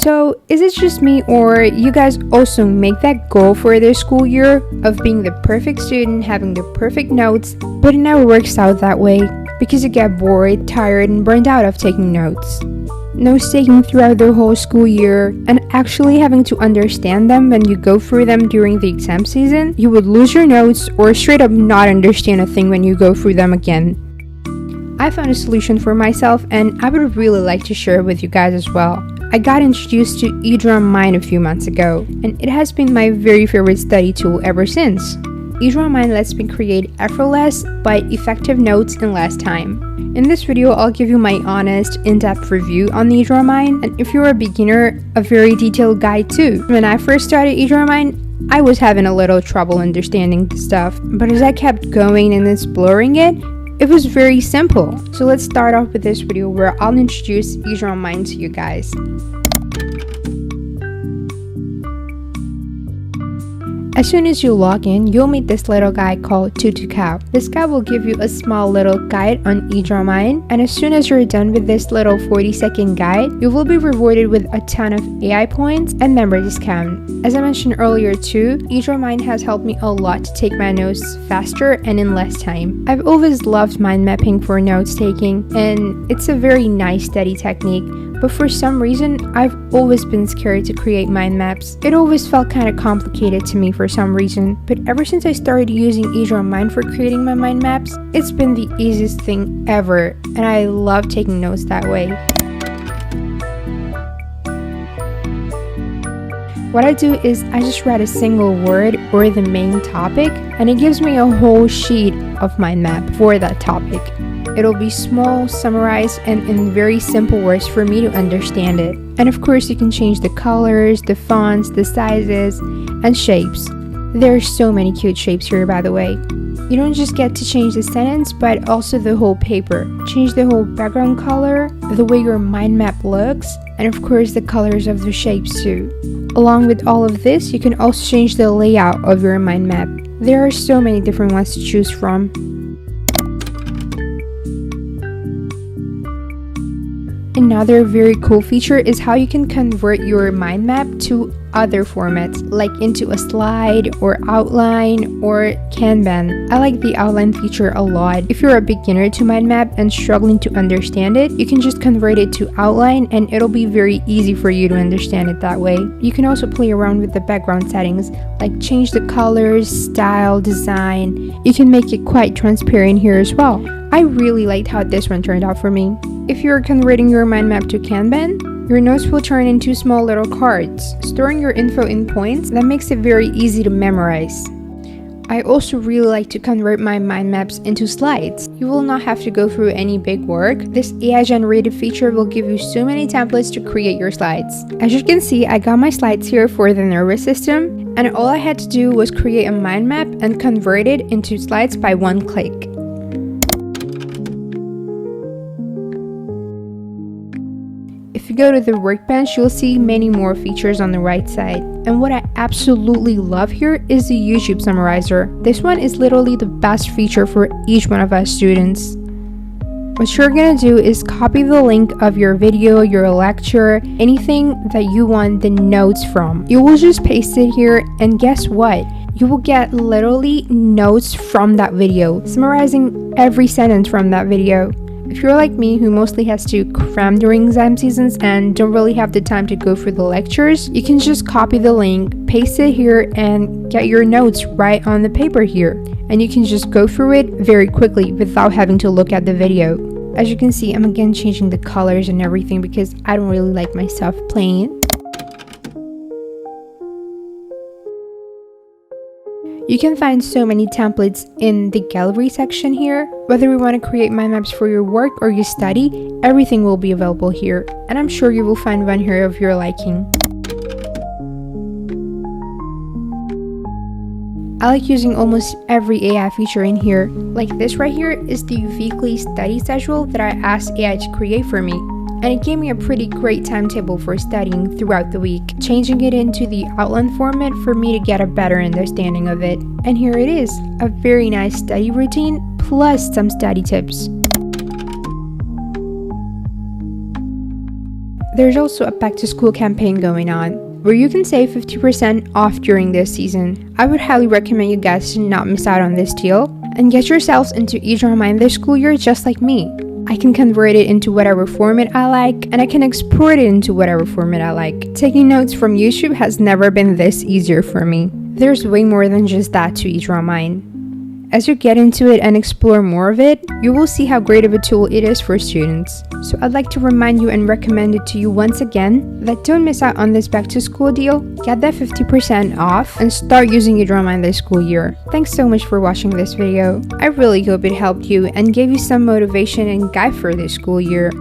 So, is it just me, or you guys also make that goal for this school year of being the perfect student, having the perfect notes, but it never works out that way because you get bored, tired, and burned out of taking notes? Notes taking throughout the whole school year and actually having to understand them when you go through them during the exam season, you would lose your notes or straight up not understand a thing when you go through them again. I found a solution for myself and I would really like to share it with you guys as well. I got introduced to EdrawMind a few months ago, and it has been my very favorite study tool ever since. EdrawMind lets me create effortless but effective notes in less time. In this video, I'll give you my honest, in-depth review on EdrawMind, and if you're a beginner, a very detailed guide too. When I first started EdrawMind, I was having a little trouble understanding the stuff, but as I kept going and exploring it, it was very simple. So let's start off with this video where I'll introduce EdrawMind to you guys. As soon as you log in, you'll meet this little guy called Tutu Cow. This guy will give you a small little guide on EdrawMind, and as soon as you're done with this little 40-second guide, you will be rewarded with a ton of AI points and member discount. As I mentioned earlier too, EdrawMind has helped me a lot to take my notes faster and in less time. I've always loved mind mapping for notes taking, and it's a very nice study technique. But for some reason, I've always been scared to create mind maps. It always felt kind of complicated to me for some reason. But ever since I started using EdrawMind for creating my mind maps, it's been the easiest thing ever, and I love taking notes that way. What I do is I just write a single word or the main topic, and it gives me a whole sheet of mind map for that topic. It'll be small, summarized, and in very simple words for me to understand it. And of course, you can change the colors, the fonts, the sizes, and shapes. There are so many cute shapes here, by the way. You don't just get to change the sentence, but also the whole paper. Change the whole background color, the way your mind map looks, and of course the colors of the shapes too. Along with all of this, you can also change the layout of your mind map. There are so many different ones to choose from. Another very cool feature is how you can convert your mind map to other formats, like into a slide or outline or Kanban. I like the outline feature a lot. If you're a beginner to mind map and struggling to understand it, you can just convert it to outline and it'll be very easy for you to understand it that way. You can also play around with the background settings, like change the colors, style, design. You can make it quite transparent here as well. I really liked how this one turned out for me. If you're converting your mind map to Kanban, your notes will turn into small little cards, storing your info in points. That makes it very easy to memorize. I also really like to convert my mind maps into slides. You will not have to go through any big work. This AI generated feature will give you so many templates to create your slides. As you can see, I got my slides here for the nervous system, and all I had to do was create a mind map and convert it into slides by one click. If you go to the workbench, you'll see many more features on the right side. And what I absolutely love here is the YouTube summarizer. This one is literally the best feature for each one of us students. What you're gonna do is copy the link of your video, your lecture, anything that you want the notes from. You will just paste it here, and guess what? You will get literally notes from that video, summarizing every sentence from that video. If you're like me, who mostly has to cram during exam seasons and don't really have the time to go through the lectures, you can just copy the link, paste it here, and get your notes right on the paper here. And you can just go through it very quickly without having to look at the video. As you can see, I'm again changing the colors and everything because I don't really like my stuff plain. You can find so many templates in the gallery section here. Whether you want to create mind maps for your work or your study, everything will be available here, and I'm sure you will find one here of your liking. I like using almost every AI feature in here. Like this right here is the weekly study schedule that I asked AI to create for me. And it gave me a pretty great timetable for studying throughout the week, changing it into the outline format for me to get a better understanding of it. And here it is, a very nice study routine plus some study tips. there's also a back to school campaign going on where you can save 50% off during this season. I would highly recommend you guys to not miss out on this deal and get yourselves into EdrawMind this school year just like me. I can convert it into whatever format I like, and I can export it into whatever format I like. Taking notes from YouTube has never been this easier for me. There's way more than just that to EdrawMind. As you get into it and explore more of it, you will see how great of a tool it is for students. So I'd like to remind you and recommend it to you once again that don't miss out on this back to school deal, get that 50% off, and start using EdrawMind this school year. Thanks so much for watching this video. I really hope it helped you and gave you some motivation and guide for this school year.